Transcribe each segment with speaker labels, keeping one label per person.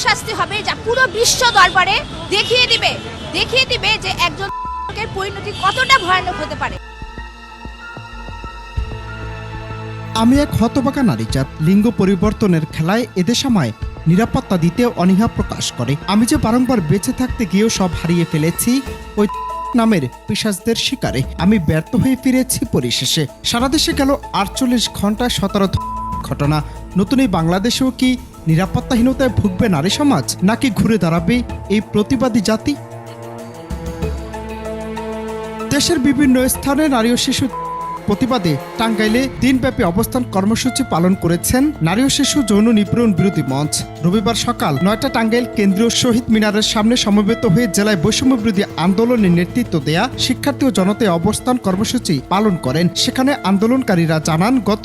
Speaker 1: শাস্তি হবে যা পুরো বিশ্ব দরবারে দেখিয়ে দিবে যে একজন পরিণতি কতটা ভয়ানক হতে পারে।
Speaker 2: আমি এক হতবাকা নারীজাত, লিঙ্গ পরিবর্তনের খেলায় এদের সময় নিরাপত্তা দিতে অনীহা প্রকাশ করে। আমি যে বারংবার বেঁচে থাকতে গিয়েও সব হারিয়ে ফেলেছি ওই নামের পিশাচদের শিকারে। আমি ব্যর্থ হয়ে ফিরেছি পরিশেষে। সারা দেশে গেল 48 ঘন্টায় 17 ঘটনা। নতুন এই বাংলাদেশেও কি নিরাপত্তাহীনতায় ভুগবে নারী সমাজ, নাকি ঘুরে দাঁড়াবে এই প্রতিবাদী জাতি? দেশের বিভিন্ন স্থানে নারী ও শিশু প্রতিবাদে টাঙ্গাইলে দিনব্যাপী অবস্থান কর্মসূচি পালন করেছেন নারী ও শিশু যৌন নিপীড়ন বিরোধী মঞ্চ। রবিবার সকাল 9টা টাঙ্গাইল কেন্দ্রীয় শহীদ মিনারের সামনে সমবেত হয়ে জেলায় বৈষম্য বিরোধী আন্দোলনের নেতৃত্ব দেয়া শিক্ষার্থী ও জনতায় অবস্থান কর্মসূচি পালন করেন। সেখানে আন্দোলনকারীরা জানান, গত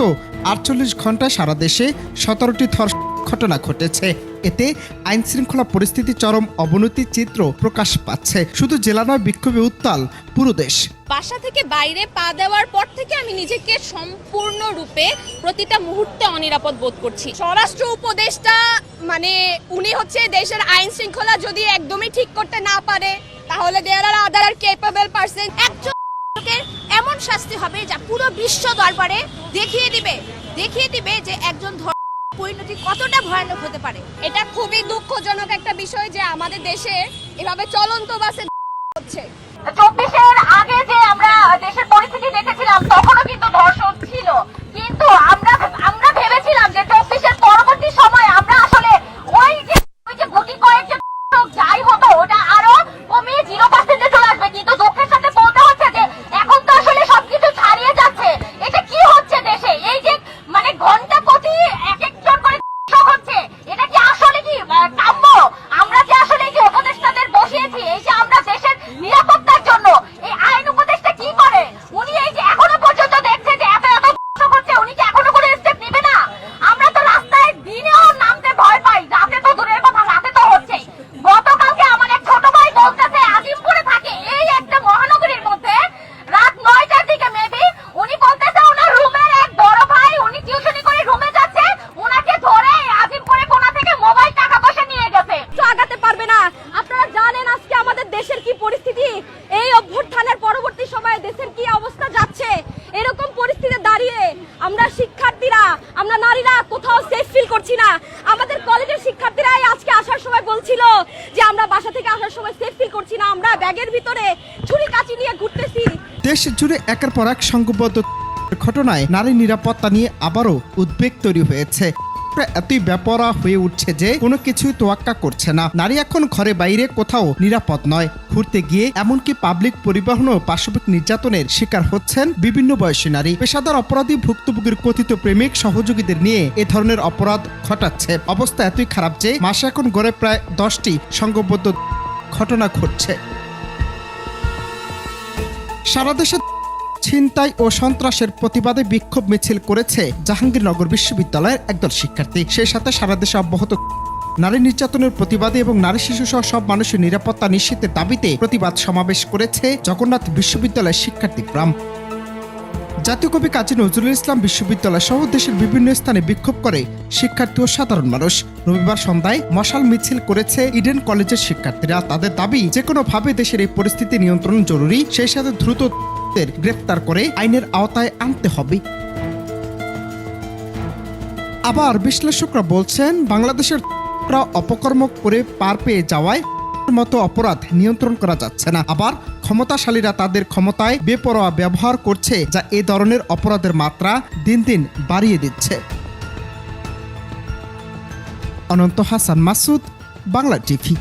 Speaker 2: 48 ঘন্টায় সারা দেশে 17টি ঘটনা ঘটেছে। এতে আইন শৃঙ্খলা পরিস্থিতি চরম অবনতির চিত্র প্রকাশ পাচ্ছে। শুধু জেলা নয়, বিক্ষোভে উত্তাল পুরো দেশ।
Speaker 1: বাসা থেকে বাইরে পা দেওয়ার পর থেকে আমি নিজেকে সম্পূর্ণরূপে প্রতিটা মুহূর্তে অনিরাপদ বোধ করছি। স্বরাষ্ট্র উপদেষ্টা উনি হচ্ছে দেশের আইন শৃঙ্খলা যদি একদমই ঠিক করতে না পারে, তাহলে দেয়ার আর আদার কেপেবল পারসন একজন এমন শাস্তি হবে যা পুরো বিশ্ব দরবারে দেখিয়ে দিবে যে একজন পরিণতি কতটা ভয়ানক হতে পারে। এটা খুবই দুঃখজনক একটা বিষয় যে আমাদের দেশে এভাবে চলন্ত বাসে হচ্ছে।
Speaker 3: 24-এর আগে যে আমরা দেশের পরিস্থিতি দেখেছিলাম তখনও কিন্তু ধর্ষণ ছিল, কিন্তু আমরা ভেবেছিলাম যে 24-এর পরবর্তী সময়ে আমরা আসলে ওই যে গুটি কয়েক যে যাই হতো ওটা আরো কমিয়ে 0%-এ চলে আসবে। কিন্তু দুঃখের সাথে বলতে হচ্ছে যে এখন তো আসলে সবকিছু ছাড়িয়ে যাচ্ছে। এটা কি হচ্ছে দেশে? এই যে ঘন্টা প্রতি এক একজন করে হচ্ছে, এটা কি আসলে কি কাম্য? আমরা যে আসলে এই যে উপদেষ্টাদের বসিয়েছি, এই যে আমরা দেশের নিরাপত্তার জন্য, এই আইন উপদেষ্টা কি করে? উনি এই যে এখনো পর্যন্ত দেখছে যে এত হচ্ছে, উনি কি এখনো কোনো স্টেপ নেবে না? আমরা তো রাস্তায় দিনেও নামতে ভয় পাই, রাতে তো দূরের কথা, রাতে তো হচ্ছে। গতকালকে আমার এক ছোট ভাই বলতেছে আজিমপুরে থাকে, এই একটা মহানগরীর মধ্যে রাত 9টার দিকে মেবি, উনি বলতেছে ওনার রুমের এক বড় ভাই, উনি টিউশনি করে রুমে যাচ্ছে, ওনাকে ধরে আজিমপুরে কোনা থেকে মোবাইল টাকা পয়সা নিয়ে গেছে।
Speaker 1: আগাতে পারবে না। আপনারা জানেন আজকে আমাদের দেশের কি পরিস্থিতি, এই অভ্যুত্থানের পরবর্তী সময়ে দেশের কি অবস্থা যাচ্ছে। এরকম পরিস্থিতিতে দাঁড়িয়ে আমরা শিক্ষার্থীরা, আমরা নারীরা কোথাও সেফ ফিল করছি না। আমাদের কলেজের শিক্ষার্থীরাই আজকে আসার সময় বলছিল যে আমরা বাসা থেকে আসার সময় সেফ ফিল করছি না, আমরা ব্যাগের ভিতরে ছুরি কাঁচি নিয়ে ঘুরতেছি।
Speaker 2: দেশ জুড়ে একের পর এক সংঘবদ্ধ ঘটনায় নারী নিরাপত্তা নিয়ে আবারও উদ্বেগ তৈরি হয়েছে। এতই বেপরোয়া হয়ে উঠছে যে কোনো কিছুই তোয়াক্কা করছে না। নারী এখন ঘরে বাইরে কোথাও নিরাপদ নয়। ঘুরতে গিয়ে এমনকি পাবলিক পরিবহনও পাশবিক নির্যাতনের শিকার হচ্ছেন বিভিন্ন বয়সী নারী। পেশাদার অপরাধী ভুক্তভোগীর কথিত প্রেমিক সহযোগীদের নিয়ে এ ধরনের অপরাধ ঘটাচ্ছে। অবস্থা এতই খারাপ যে মাসে এখন গড়ে প্রায় 10টি সংঘবদ্ধ ঘটনা ঘটছে। সারা দেশে ছিনতাই ও সন্ত্রাসের প্রতিবাদে বিক্ষোভ মিছিল করেছে জাহাঙ্গীরনগর বিশ্ববিদ্যালয়ের একদল শিক্ষার্থী। সেই সাথে সারা দেশে অব্যাহত নারী নির্যাতনের প্রতিবাদে এবং নারী শিশু সহ সব মানুষের নিরাপত্তা নিশ্চিতের দাবিতে প্রতিবাদ সমাবেশ করেছে জগন্নাথ বিশ্ববিদ্যালয়ের শিক্ষার্থীরা। জাতীয় কবি কাজী নজরুল ইসলাম বিশ্ববিদ্যালয় সহ দেশের বিভিন্ন স্থানে বিক্ষোভ করে শিক্ষার্থী ও সাধারণ মানুষ। রবিবার সন্ধ্যায় মশাল মিছিল করেছে ইডেন কলেজের শিক্ষার্থীরা। তাদের দাবি যে কোনোভাবে দেশের এই পরিস্থিতি নিয়ন্ত্রণ জরুরি, সেই সাথে দ্রুত গ্রেফতার করে আইনের আওতায় আনতে হবে। আবার বিশ্লেষকরা বলছেন, বাংলাদেশের অপকর্ম করে পার পেয়ে যাওয়ায় মতো অপরাধ নিয়ন্ত্রণ করা যাচ্ছে না। আবার ক্ষমতাশালীরা তাদের ক্ষমতায় বেপরোয়া ব্যবহার করছে, যা এ ধরনের অপরাধের মাত্রা দিন দিন বাড়িয়ে দিচ্ছে। অনন্ত হাসান মাসুদ, বাংলা টিভি।